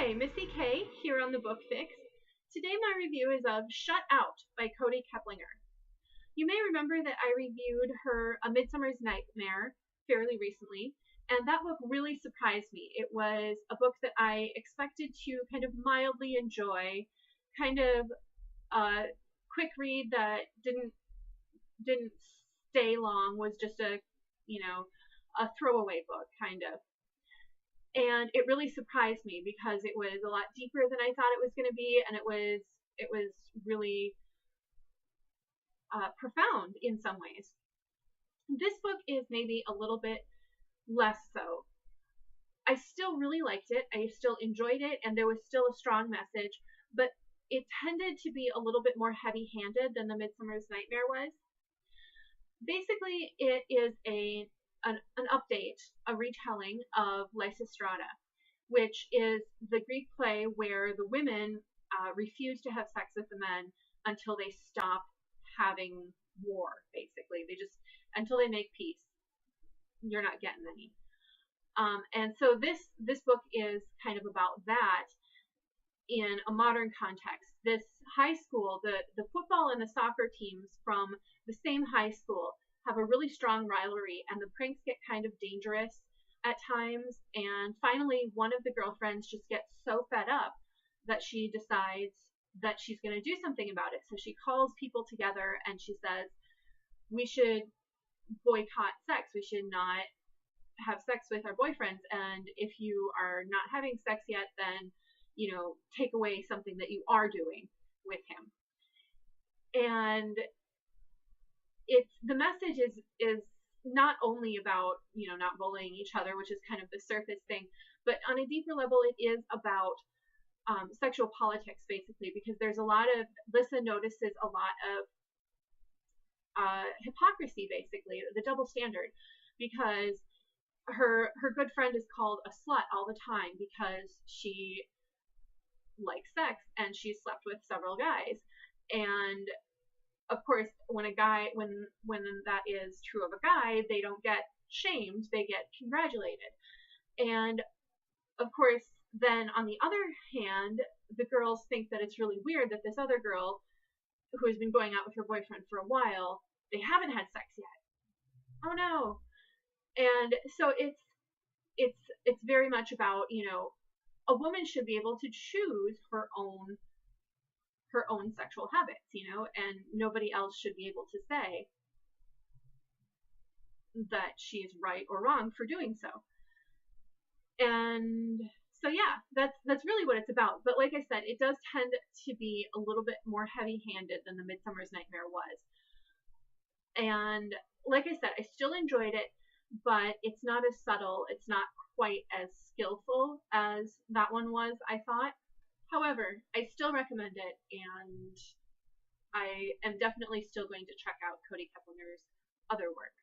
Hi, Missy K here on the Book Fix. Today my review is of Shut Out by Kody Keplinger. You may remember that I reviewed her A Midsummer's Nightmare fairly recently, and that book really surprised me. It was a book that I expected to kind of mildly enjoy, kind of a quick read that didn't stay long, was just a throwaway book kind of. And it really surprised me because it was a lot deeper than I thought it was going to be, and it was really profound in some ways. This book is maybe a little bit less so. I still really liked it. I still enjoyed it, and there was still a strong message, but it tended to be a little bit more heavy-handed than The Midsummer's Nightmare was. Basically, it is an update, a retelling of Lysistrata, which is the Greek play where the women refuse to have sex with the men until they stop having war, basically. Until they make peace, you're not getting any. And so this book is kind of about that in a modern context. This high school, the football and the soccer teams from the same high school have a really strong rivalry, and the pranks get kind of dangerous at times. And finally, one of the girlfriends just gets so fed up that she decides that she's going to do something about it. So she calls people together and she says, we should boycott sex. We should not have sex with our boyfriends. And if you are not having sex yet, then, take away something that you are doing with him. And the message is not only about, not bullying each other, which is kind of the surface thing, but on a deeper level, it is about sexual politics, basically, because there's Lyssa notices a lot of hypocrisy, basically, the double standard, because her good friend is called a slut all the time because she likes sex and she's slept with several guys. And of course, when that is true of a guy, they don't get shamed, they get congratulated. And of course, then on the other hand, the girls think that it's really weird that this other girl who has been going out with her boyfriend for a while, they haven't had sex yet. Oh no. And so it's very much about, a woman should be able to choose her own sexual habits, and nobody else should be able to say that she's right or wrong for doing so. And so yeah, that's really what it's about. But like I said, it does tend to be a little bit more heavy-handed than The Midsummer's Nightmare was. And like I said, I still enjoyed it, but it's not as subtle, it's not quite as skillful as that one was, I thought. However, I still recommend it, and I am definitely still going to check out Kody Keplinger's other work.